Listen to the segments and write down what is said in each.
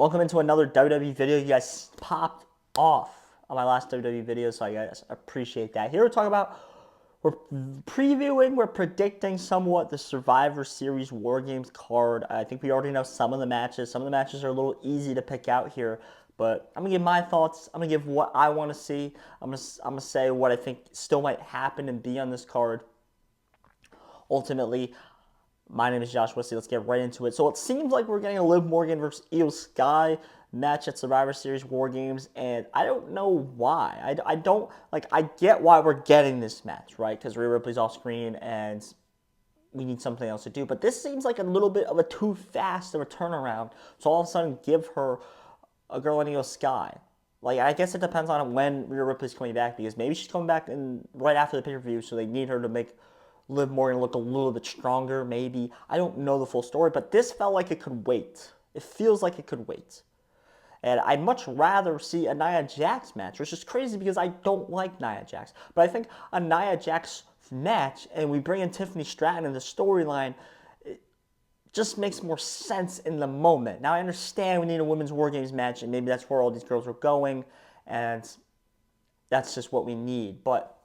Welcome into another WWE video. You guys popped off on my last WWE video, so I guys appreciate that. Here we're previewing, we're predicting somewhat the Survivor Series War Games card. I think we already know some of the matches. Some of the matches are a little easy to pick out here, but I'm gonna give my thoughts. I'm gonna give what I want to see. I'm gonna say what I think still might happen and be on this card. Ultimately, my name is Josh Wesley. Let's get right into it. So it seems like we're getting a Liv Morgan versus Io Sky match at Survivor Series War Games, and I don't know why. I don't, like, I get why we're getting this match, right? Because Rhea Ripley's off screen and we need something else to do. But this seems like a little bit of a too fast of a turnaround. So all of a sudden give her a girl in Io Sky. Like, I guess it depends on when Rhea Ripley's coming back, because maybe she's coming back right after the pay-per-view, so they need her to make Liv Morgan look a little bit stronger, maybe. I don't know the full story, but this felt like it could wait. It feels like it could wait. And I'd much rather see a Nia Jax match, which is crazy because I don't like Nia Jax. But I think a Nia Jax match, and we bring in Tiffany Stratton in the storyline, it just makes more sense in the moment. Now, I understand we need a women's War Games match, and maybe that's where all these girls are going, and that's just what we need. But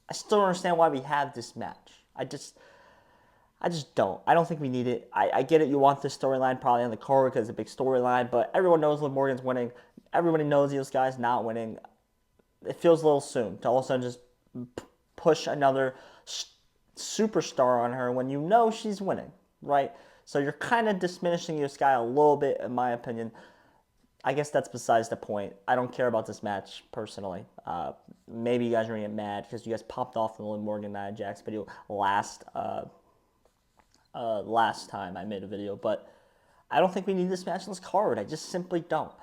I still don't understand why we have this match. I just don't. I don't think we need it. I get it. You want this storyline probably on the card because it's a big storyline, but everyone knows Liv Morgan's winning. Everybody knows these guys not winning. It feels a little soon to all of a sudden just push another superstar on her when you know she's winning, right? So you're kind of diminishing your Sky a little bit, in my opinion. I guess that's besides the point. I don't care about this match personally. Maybe you guys are going to get mad because you guys popped off in the Liv Morgan Nia Jax video last time I made a video, but I don't think we need this match on this card. I just simply don't.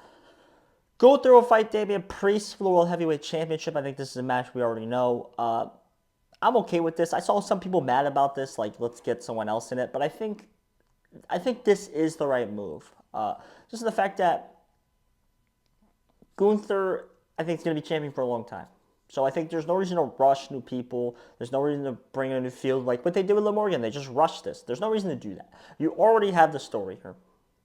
Gunther will fight Damian Priest for the World Heavyweight Championship. I think this is a match we already know. I'm okay with this. I saw some people mad about this, like, let's get someone else in it, but I think this is the right move. Just the fact that Gunther, I think, is going to be champion for a long time. So I think there's no reason to rush new people. There's no reason to bring in a new field like what they did with Liv Morgan. They just rushed this. There's no reason to do that. You already have the story here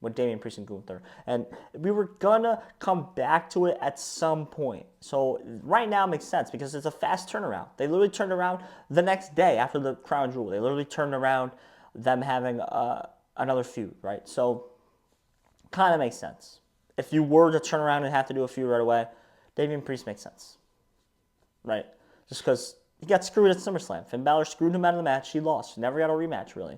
with Damian Priest and Gunther. And we were going to come back to it at some point. So right now it makes sense because it's a fast turnaround. They literally turned around the next day after the Crown Jewel. They literally turned around them having another feud, right? So kind of makes sense. If you were to turn around and have to do a feud right away, Damian Priest makes sense, right? Just because he got screwed at SummerSlam. Finn Balor screwed him out of the match. He lost. He never got a rematch, really.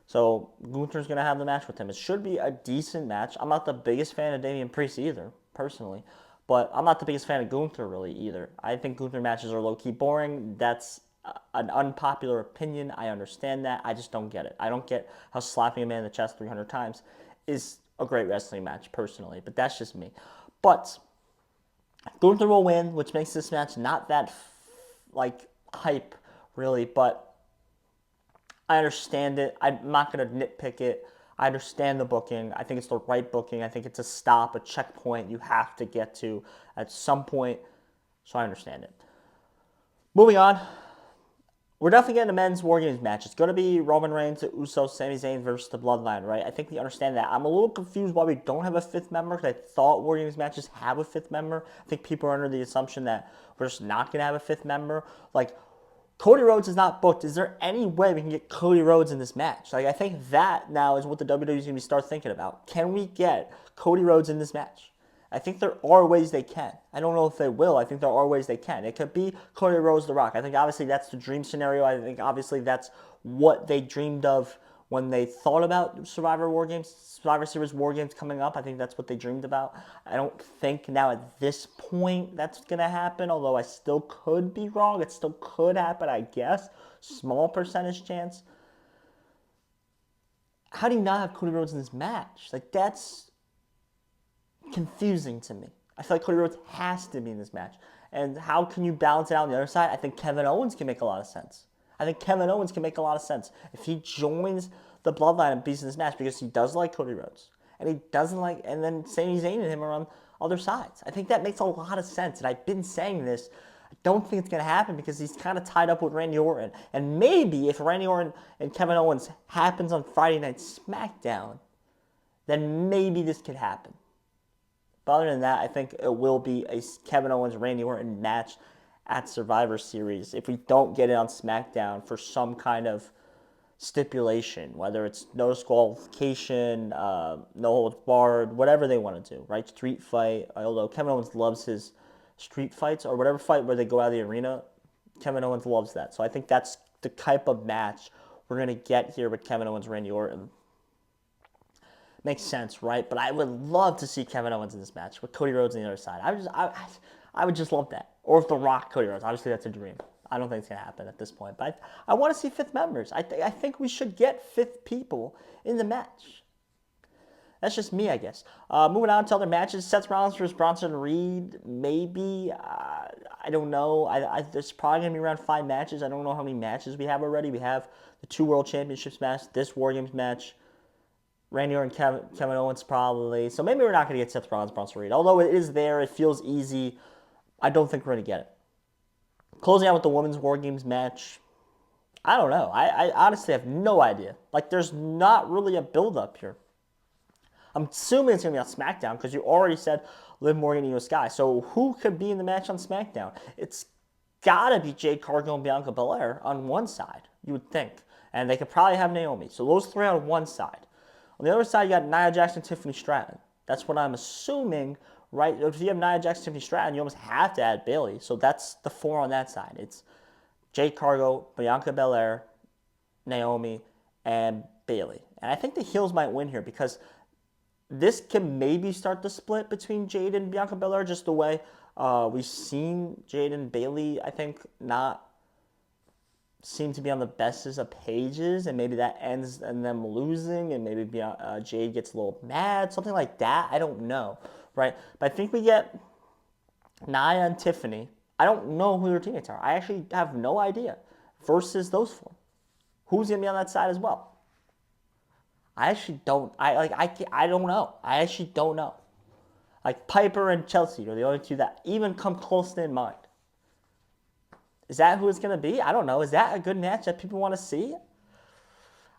So Gunther's going to have the match with him. It should be a decent match. I'm not the biggest fan of Damian Priest either, personally. But I'm not the biggest fan of Gunther, really, either. I think Gunther matches are low-key boring. That's an unpopular opinion. I understand that. I just don't get it. I don't get how slapping a man in the chest 300 times is a great wrestling match, personally, but that's just me. But Gunther will win, which makes this match not that hype, really, but I understand it. I'm not going to nitpick it. I understand the booking. I think it's the right booking. I think it's a stop, a checkpoint you have to get to at some point, so I understand it. Moving on. We're definitely getting a men's War Games match. It's going to be Roman Reigns, Usos, Sami Zayn versus the Bloodline, right? I think we understand that. I'm a little confused why we don't have a fifth member because I thought War Games matches have a fifth member. I think people are under the assumption that we're just not going to have a fifth member. Like, Cody Rhodes is not booked. Is there any way we can get Cody Rhodes in this match? Like, I think that now is what the WWE is going to start thinking about. Can we get Cody Rhodes in this match? I think there are ways they can. I don't know if they will. I think there are ways they can. It could be Cody Rhodes, The Rock. I think obviously that's the dream scenario. I think obviously that's what they dreamed of when they thought about Survivor Series War Games coming up. I think that's what they dreamed about. I don't think now at this point that's going to happen, although I still could be wrong. It still could happen, I guess. Small percentage chance. How do you not have Cody Rhodes in this match? Like, that's confusing to me. I feel like Cody Rhodes has to be in this match. And how can you balance it out on the other side? I think Kevin Owens can make a lot of sense. If he joins the Bloodline and beats in this match because he does like Cody Rhodes. And he doesn't like, and then Sami Zayn and him are on other sides. I think that makes a lot of sense. And I've been saying this. I don't think it's going to happen because he's kind of tied up with Randy Orton. And maybe if Randy Orton and Kevin Owens happens on Friday Night SmackDown, then maybe this could happen. But other than that, I think it will be a Kevin Owens Randy Orton match at Survivor Series if we don't get it on SmackDown for some kind of stipulation, whether it's no disqualification, no holds barred, whatever they want to do, right? Street fight. Although Kevin Owens loves his street fights or whatever fight where they go out of the arena, Kevin Owens loves that. So I think that's the type of match we're going to get here with Kevin Owens, Randy Orton. Makes sense, right? But I would love to see Kevin Owens in this match with Cody Rhodes on the other side. I would just love that. Or if The Rock, Cody Rhodes. Obviously, that's a dream. I don't think it's going to happen at this point. But I want to see fifth members. I think we should get fifth people in the match. That's just me, I guess. Moving on to other matches. Seth Rollins versus Bronson Reed. Maybe. I don't know. There's probably going to be around 5 matches. I don't know how many matches we have already. We have the 2 World Championships match, this War Games match, Randy Orton, Kevin Owens probably. So maybe we're not going to get Seth Rollins, Bronson Reed. Although it is there, it feels easy. I don't think we're going to get it. Closing out with the Women's War Games match. I don't know. I honestly have no idea. Like, there's not really a build-up here. I'm assuming it's going to be on SmackDown because you already said Liv Morgan and Io Sky. So who could be in the match on SmackDown? It's got to be Jade Cargill and Bianca Belair on one side, you would think. And they could probably have Naomi. So those 3 on one side. On the other side, you got Nia Jax and Tiffany Stratton. That's what I'm assuming, right? If you have Nia Jax and Tiffany Stratton, you almost have to add Bayley. So that's the 4 on that side. It's Jade Cargill, Bianca Belair, Naomi, and Bayley. And I think the heels might win here because this can maybe start the split between Jade and Bianca Belair, just the way we've seen Jade and Bayley, I think, not seem to be on the bestest of pages, and maybe that ends in them losing, and maybe Jade gets a little mad, something like that. I don't know, right? But I think we get Nia and Tiffany. I don't know who their teammates are. I actually have no idea. Versus those 4, who's gonna be on that side as well? I actually don't. I don't know. I actually don't know. Like Piper and Chelsea are the only 2 that even come close to in mind. Is that who it's going to be? I don't know. Is that a good match that people want to see?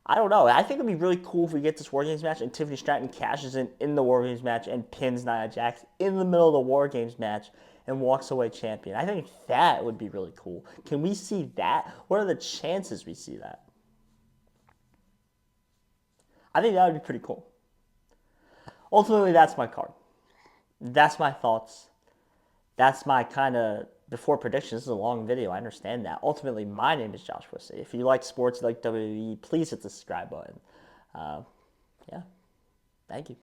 I don't know. I think it'd be really cool if we get this War Games match and Tiffany Stratton cashes in the War Games match and pins Nia Jax in the middle of the War Games match and walks away champion. I think that would be really cool. Can we see that? What are the chances we see that? I think that would be pretty cool. Ultimately, that's my card. That's my thoughts. That's my kind of before predictions. This is a long video. I understand that. Ultimately, my name is Josh Wissey. If you like sports, you like WWE, please hit the subscribe button. Yeah. Thank you.